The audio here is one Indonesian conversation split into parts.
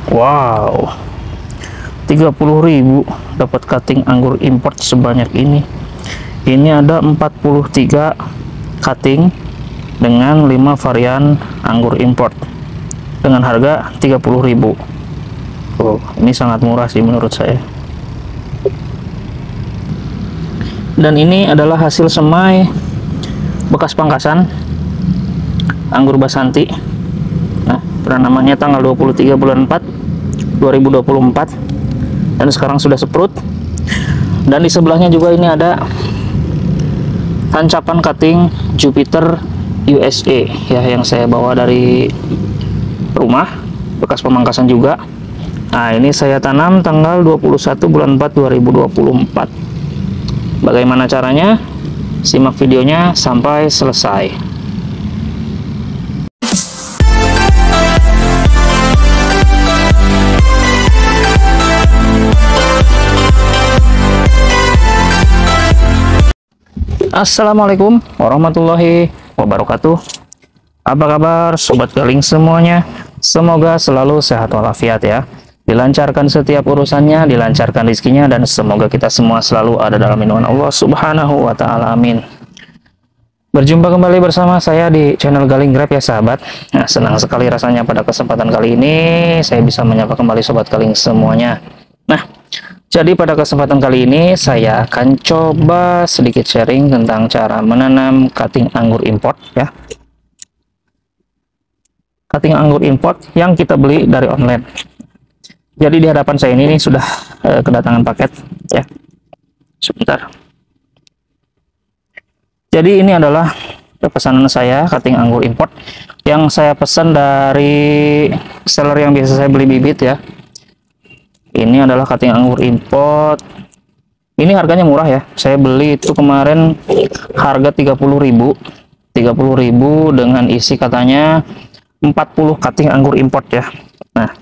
Wow, 30.000 dapat cutting anggur import sebanyak ini. Ini ada 43 cutting dengan 5 varian anggur import dengan harga 30.000. Oh, ini sangat murah sih menurut saya. Dan ini adalah hasil semai bekas pangkasan anggur Basanti. Nah, penanamannya tanggal 23 bulan 4 2024 dan sekarang sudah seprut. Dan di sebelahnya juga ini ada tancapan cutting Jupiter USA ya, yang saya bawa dari rumah, bekas pemangkasan juga. Nah, ini saya tanam tanggal 21 bulan 4 2024. Bagaimana caranya? Simak videonya sampai selesai. Assalamualaikum warahmatullahi wabarakatuh. Apa kabar sobat galing semuanya? Semoga selalu sehat walafiat ya. Dilancarkan setiap urusannya, dilancarkan rezekinya, dan semoga kita semua selalu ada dalam lindungan Allah Subhanahu wa Ta'ala. Amin. Berjumpa kembali bersama saya di channel Galing Grab ya sahabat. Nah, senang sekali rasanya pada kesempatan kali ini saya bisa menyapa kembali sobat galing semuanya. Nah, jadi pada kesempatan kali ini saya akan coba sedikit sharing tentang cara menanam cutting anggur import ya. Cutting anggur import yang kita beli dari online. Jadi di hadapan saya ini sudah kedatangan paket ya. Sebentar. Jadi ini adalah pesanan saya cutting anggur import yang saya pesan dari seller yang biasa saya beli bibit ya. Ini adalah cutting anggur import. Ini harganya murah ya. Saya beli itu kemarin harga 30.000. 30.000 dengan isi katanya 40 cutting anggur import ya. Nah,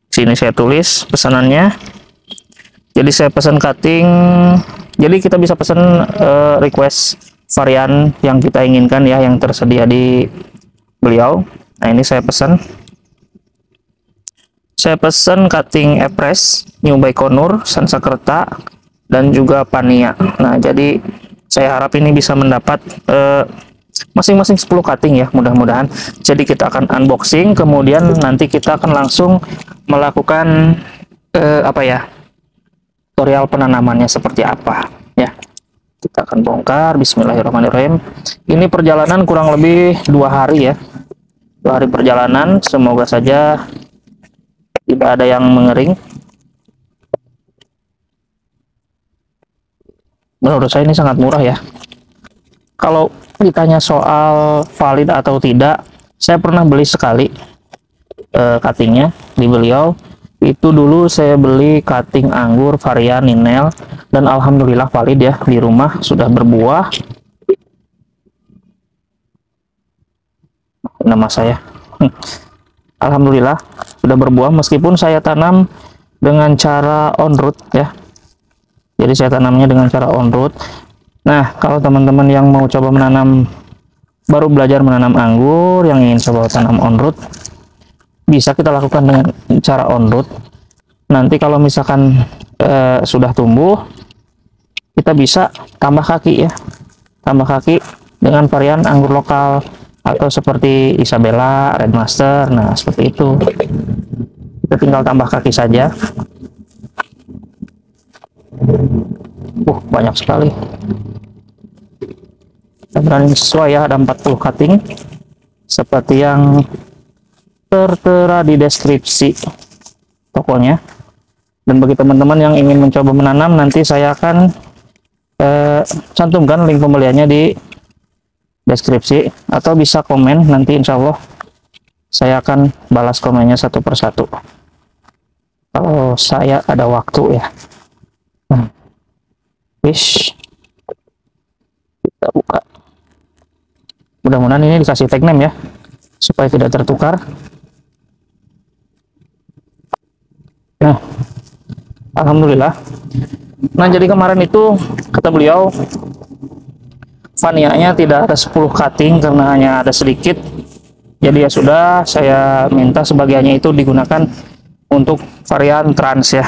sini saya tulis pesanannya. Jadi saya pesan cutting. Jadi kita bisa pesan request varian yang kita inginkan ya, yang tersedia di beliau. Nah, ini saya pesan. Saya pesan cutting Epres, New Baikonur, Sansakerta, dan juga Pania. Nah, jadi saya harap ini bisa mendapat masing-masing 10 cutting ya, mudah-mudahan. Jadi kita akan unboxing, kemudian nanti kita akan langsung melakukan tutorial penanamannya seperti apa ya. Kita akan bongkar. Bismillahirrahmanirrahim. Ini perjalanan kurang lebih 2 hari ya, 2 hari perjalanan. Semoga saja tidak ada yang mengering. Menurut saya ini sangat murah ya. Kalau ditanya soal valid atau tidak, saya pernah beli sekali cuttingnya di beliau. Itu dulu saya beli cutting anggur varian Ninel dan alhamdulillah valid ya, di rumah sudah berbuah. Nama saya alhamdulillah sudah berbuah meskipun saya tanam dengan cara on root ya. Jadi saya tanamnya dengan cara on root. Nah, kalau teman-teman yang mau coba menanam, baru belajar menanam anggur, yang ingin coba tanam on root, bisa kita lakukan dengan cara on root. Nanti kalau misalkan sudah tumbuh, kita bisa tambah kaki ya, tambah kaki dengan varian anggur lokal atau seperti Isabella, Red Master. Nah, seperti itu. Kita tinggal tambah kaki saja. Banyak sekali. Kita berani sesuai ya, ada 40 cutting seperti yang tertera di deskripsi tokonya. Dan bagi teman-teman yang ingin mencoba menanam, nanti saya akan cantumkan link pembeliannya di deskripsi, atau bisa komen. Nanti insya Allah saya akan balas komennya satu persatu kalau saya ada waktu ya. Wish, kita buka. Mudah-mudahan ini dikasih tag name ya, supaya tidak tertukar. Nah, alhamdulillah. Nah, jadi kemarin itu kata beliau Vania-nya tidak ada 10 cutting karena hanya ada sedikit. Jadi ya sudah, saya minta sebagiannya itu digunakan untuk varian trans ya.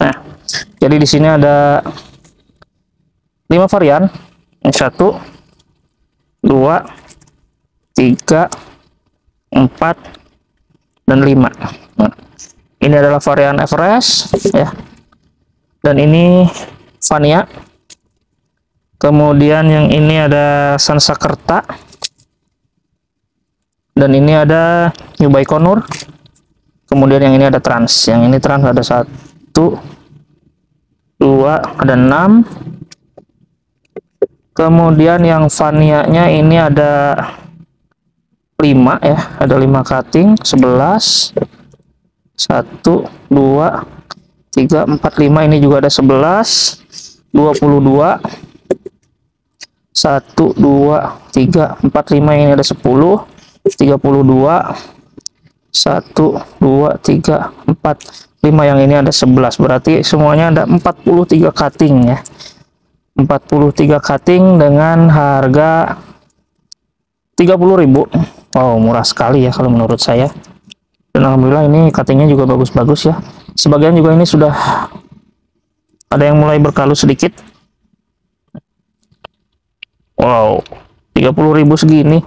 Nah, jadi di sini ada 5 varian. Ini 1, 2, 3, 4, dan 5. Nah, ini adalah varian Everest ya. Dan ini Vania. Kemudian yang ini ada Sansakerta. Dan ini ada New Baikonur. Kemudian yang ini ada Trans. Yang ini Trans ada 1, 2, ada 6. Kemudian yang Vania-nya ini ada 5 ya, ada 5 cutting, 11, 1, 2, 3, 4, 5, ini juga ada 11, 22, 1, 2, 3, 4, 5, ini ada 10, 32, 1, 2, 3, 4, 5, yang ini ada 11, berarti semuanya ada 43 cutting ya. 43 cutting dengan harga 30.000. Wow, murah sekali ya kalau menurut saya. Dan alhamdulillah ini cuttingnya juga bagus-bagus ya. Sebagian juga ini sudah ada yang mulai berkalu sedikit. Wow, 30.000 segini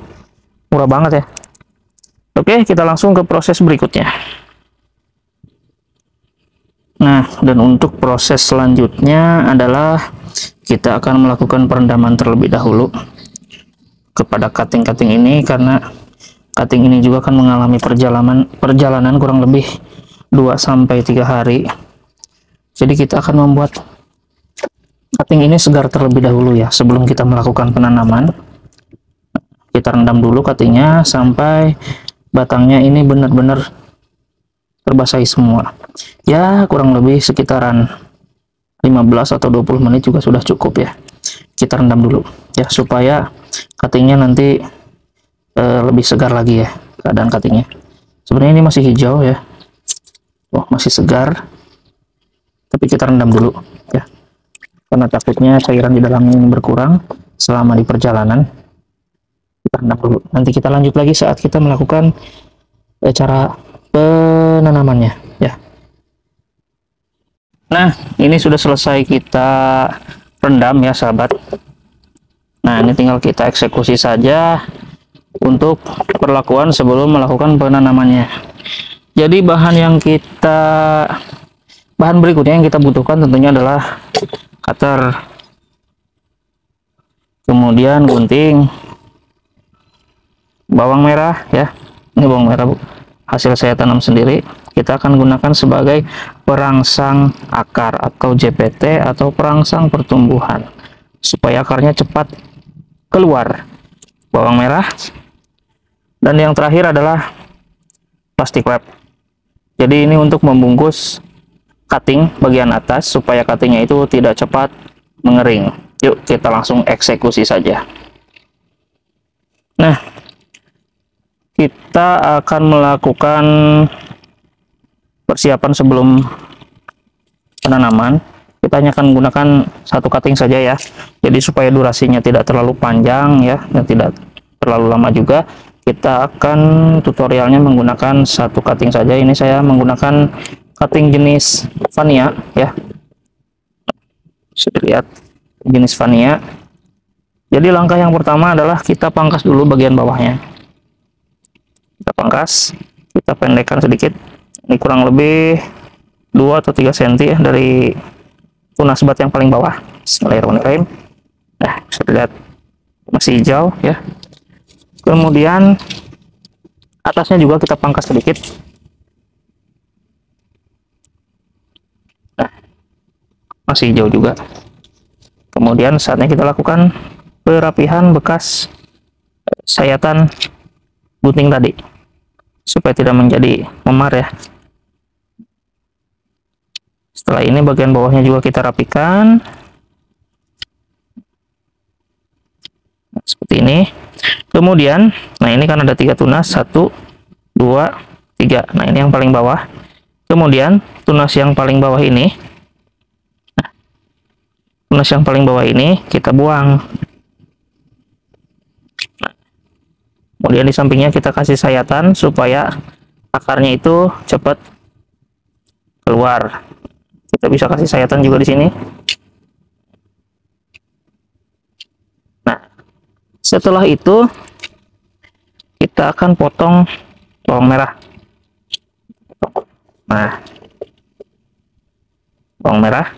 murah banget ya. Oke, kita langsung ke proses berikutnya. Nah, dan untuk proses selanjutnya adalah kita akan melakukan perendaman terlebih dahulu kepada cutting-cutting ini, karena cutting ini juga akan mengalami perjalanan kurang lebih 2-3 hari. Jadi kita akan membuat cutting ini segar terlebih dahulu ya, sebelum kita melakukan penanaman. Kita rendam dulu cuttingnya sampai batangnya ini benar-benar terbasahi semua ya, kurang lebih sekitaran 15 atau 20 menit juga sudah cukup ya. Kita rendam dulu ya, supaya cuttingnya nanti lebih segar lagi ya keadaan cuttingnya. Sebenarnya ini masih hijau ya, oh masih segar, tapi kita rendam dulu ya, karena takutnya cairan di dalamnya ini berkurang selama di perjalanan. Kita rendam dulu, nanti kita lanjut lagi saat kita melakukan cara penanamannya ya. Nah, ini sudah selesai kita rendam ya sahabat. Nah, ini tinggal kita eksekusi saja untuk perlakuan sebelum melakukan penanamannya. Jadi bahan berikutnya yang kita butuhkan tentunya adalah cutter, kemudian gunting, bawang merah ya. Ini bawang merah, Bu, hasil saya tanam sendiri. Kita akan gunakan sebagai perangsang akar atau JPT atau perangsang pertumbuhan supaya akarnya cepat keluar. Bawang merah. Dan yang terakhir adalah plastik wrap. Jadi ini untuk membungkus cutting bagian atas supaya cuttingnya itu tidak cepat mengering. Yuk kita langsung eksekusi saja. Nah, kita akan melakukan persiapan sebelum penanaman. Kita hanya akan menggunakan 1 cutting saja ya, jadi supaya durasinya tidak terlalu panjang ya, dan tidak terlalu lama juga. Kita akan tutorialnya menggunakan 1 cutting saja. Ini saya menggunakan cutting jenis Vania ya, bisa dilihat jenis Vania. Jadi langkah yang pertama adalah kita pangkas dulu bagian bawahnya. Kita pangkas, kita pendekkan sedikit. Ini kurang lebih 2 atau 3 cm ya dari tunas bat yang paling bawah. Bismillahirrahmanirrahim. Nah, bisa dilihat masih hijau ya. Kemudian atasnya juga kita pangkas sedikit. Nah, masih hijau juga. Kemudian saatnya kita lakukan perapihan bekas sayatan gunting tadi supaya tidak menjadi memar ya. Setelah ini bagian bawahnya juga kita rapikan seperti ini. Kemudian, nah ini kan ada 3 tunas, 1, 2, 3. Nah ini yang paling bawah. Kemudian tunas yang paling bawah ini, tunas yang paling bawah ini kita buang. Kemudian di sampingnya kita kasih sayatan supaya akarnya itu cepat keluar. Kita bisa kasih sayatan juga di sini. Nah, setelah itu kita akan potong bawang merah. Nah, bawang merah.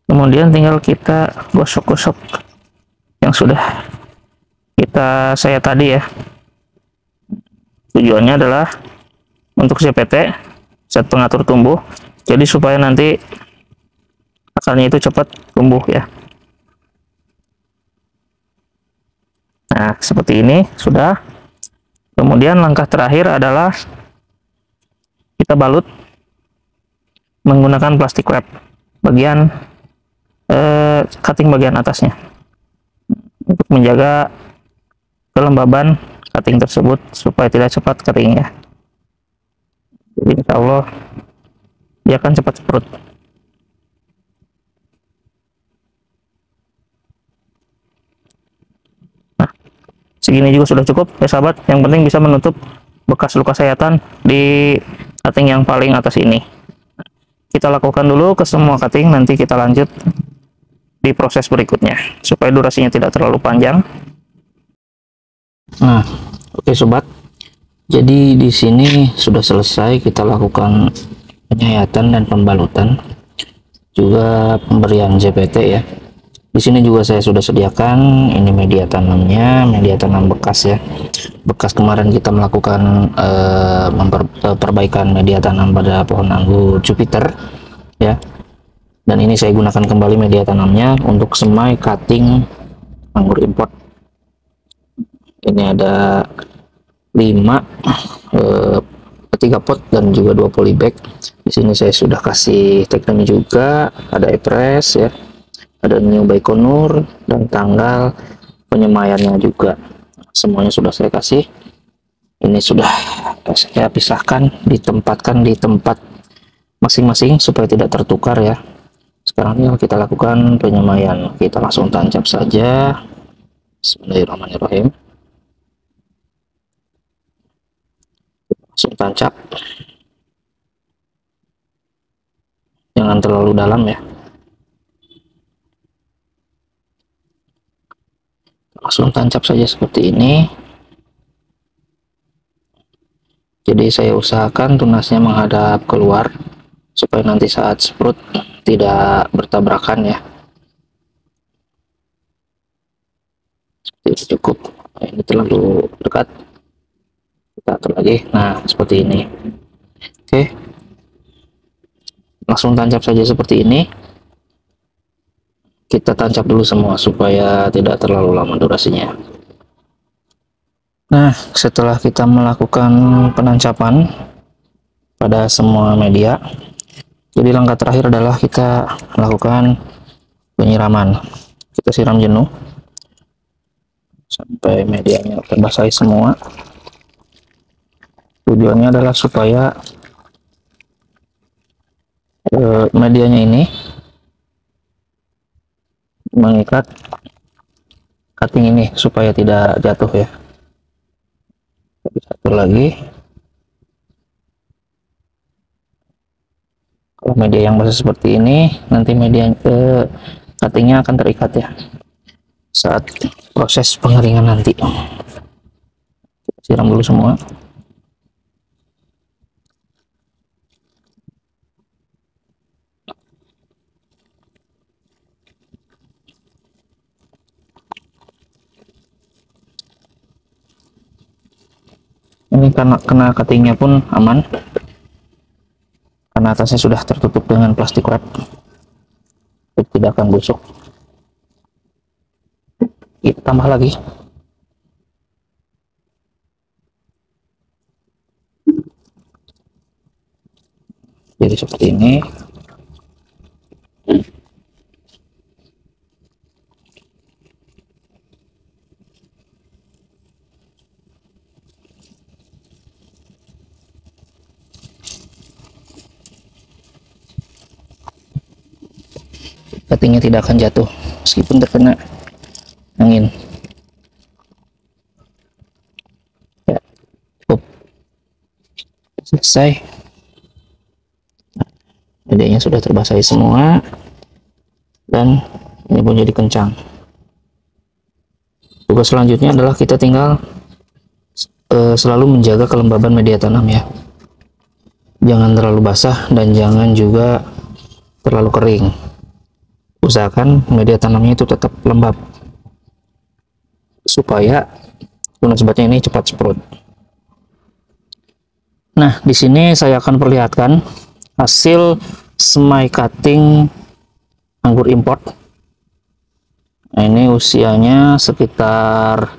Kemudian tinggal kita gosok-gosok yang sudah kita sayat tadi ya. Tujuannya adalah untuk ZPT, zat pengatur tumbuh. Jadi supaya nanti akarnya itu cepat tumbuh ya. Nah, seperti ini sudah. Kemudian langkah terakhir adalah kita balut menggunakan plastik wrap bagian cutting bagian atasnya untuk menjaga kelembaban cutting tersebut supaya tidak cepat keringnya. Jadi insya Allah dia akan cepat semprot. Nah, segini juga sudah cukup ya sahabat. Yang penting bisa menutup bekas luka sayatan di cutting yang paling atas ini. Kita lakukan dulu ke semua cutting, nanti kita lanjut di proses berikutnya supaya durasinya tidak terlalu panjang. Nah, oke sobat. Jadi di sini sudah selesai kita lakukan penyayatan dan pembalutan, juga pemberian ZPT ya. Di sini juga saya sudah sediakan ini media tanamnya, media tanam bekas ya. Bekas kemarin kita melakukan perbaikan media tanam pada pohon anggur Jupiter ya. Dan ini saya gunakan kembali media tanamnya untuk semai cutting anggur import. Ini ada 3 pot dan juga 2 polybag. Di sini saya sudah kasih tagline juga, ada e-press ya, ada new Baikonur dan tanggal penyemaiannya juga. Semuanya sudah saya kasih. Ini sudah saya pisahkan, ditempatkan di tempat masing-masing supaya tidak tertukar ya. Sekarang ini kita lakukan penyemaian. Kita langsung tancap saja. Bismillahirrahmanirrahim. Langsung tancap, jangan terlalu dalam ya, langsung tancap saja seperti ini. Jadi saya usahakan tunasnya menghadap keluar supaya nanti saat sprut tidak bertabrakan ya. Seperti itu cukup. Ini terlalu dekat, kita atur lagi. Nah, seperti ini. Oke, langsung tancap saja seperti ini. Kita tancap dulu semua supaya tidak terlalu lama durasinya. Nah, setelah kita melakukan penancapan pada semua media, jadi langkah terakhir adalah kita melakukan penyiraman. Kita siram jenuh sampai medianya terbasahi semua. Tujuannya adalah supaya medianya ini mengikat cutting ini supaya tidak jatuh ya. Satu lagi, kalau media yang basah seperti ini, nanti media cuttingnya akan terikat ya saat proses pengeringan nanti. Siram dulu semua. Ini karena kena cuttingnya pun aman karena atasnya sudah tertutup dengan plastik wrap, tidak akan busuk. Kita tambah lagi. Jadi seperti ini. Cuttingnya tidak akan jatuh meskipun terkena angin ya. Cukup, selesai. medianya sudah terbasahi semua, dan ini pun jadi kencang. Tugas selanjutnya adalah kita tinggal selalu menjaga kelembaban media tanam ya. Jangan terlalu basah dan jangan juga terlalu kering. Usahakan media tanamnya itu tetap lembab supaya tunas batnya ini cepat sprout. Nah, di sini saya akan perlihatkan hasil semai cutting anggur import. Nah, ini usianya sekitar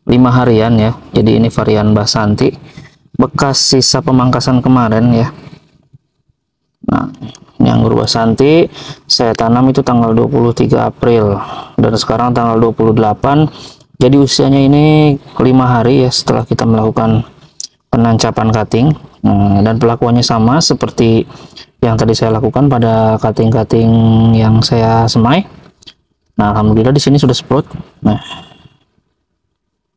5 harian ya. Jadi ini varian Basanti, bekas sisa pemangkasan kemarin ya. Nah, ini anggur Basanti saya tanam itu tanggal 23 April dan sekarang tanggal 28. Jadi usianya ini 5 hari ya setelah kita melakukan penancapan cutting. Nah, dan perlakuannya sama seperti yang tadi saya lakukan pada cutting-cutting yang saya semai. Nah, alhamdulillah di sini sudah sprout. Nah,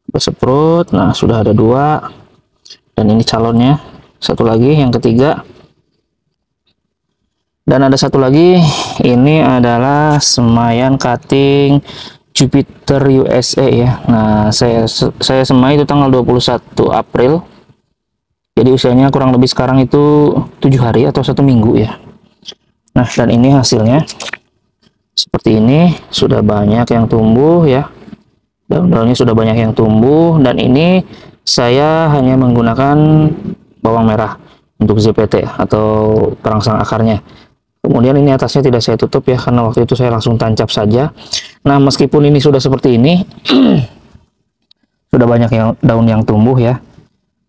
sudah sprout. Nah, sudah ada 2. Dan ini calonnya. Satu lagi, yang ketiga. Dan ada satu lagi, ini adalah semaian cutting Jupiter USA ya. Nah, saya semai itu tanggal 21 April. Jadi usianya kurang lebih sekarang itu 7 hari atau 1 minggu ya. Nah, dan ini hasilnya seperti ini, sudah banyak yang tumbuh ya. Daun-daunnya sudah banyak yang tumbuh, dan ini saya hanya menggunakan bawang merah untuk ZPT atau perangsang akarnya. Kemudian ini atasnya tidak saya tutup ya, karena waktu itu saya langsung tancap saja. Nah, meskipun ini sudah seperti ini, sudah banyak daun yang tumbuh ya,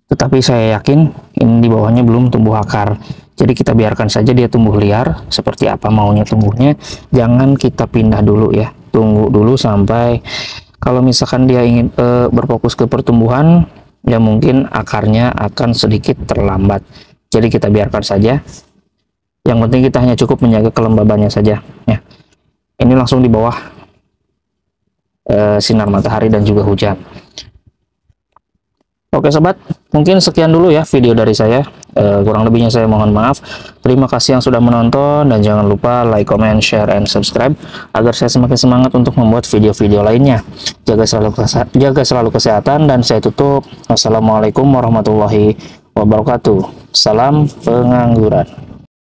tetapi saya yakin ini di bawahnya belum tumbuh akar. Jadi kita biarkan saja dia tumbuh liar, seperti apa maunya tumbuhnya. Jangan kita pindah dulu ya, tunggu dulu sampai kalau misalkan dia ingin berfokus ke pertumbuhan, ya mungkin akarnya akan sedikit terlambat. Jadi kita biarkan saja. Yang penting kita hanya cukup menjaga kelembabannya saja ya. Ini langsung di bawah sinar matahari dan juga hujan. Oke sobat, mungkin sekian dulu ya video dari saya. Kurang lebihnya saya mohon maaf. Terima kasih yang sudah menonton, dan jangan lupa like, comment, share, and subscribe agar saya semakin semangat untuk membuat video-video lainnya. Jaga selalu kesehatan, dan saya tutup. Wassalamualaikum warahmatullahi wabarakatuh. Salam pengangguran.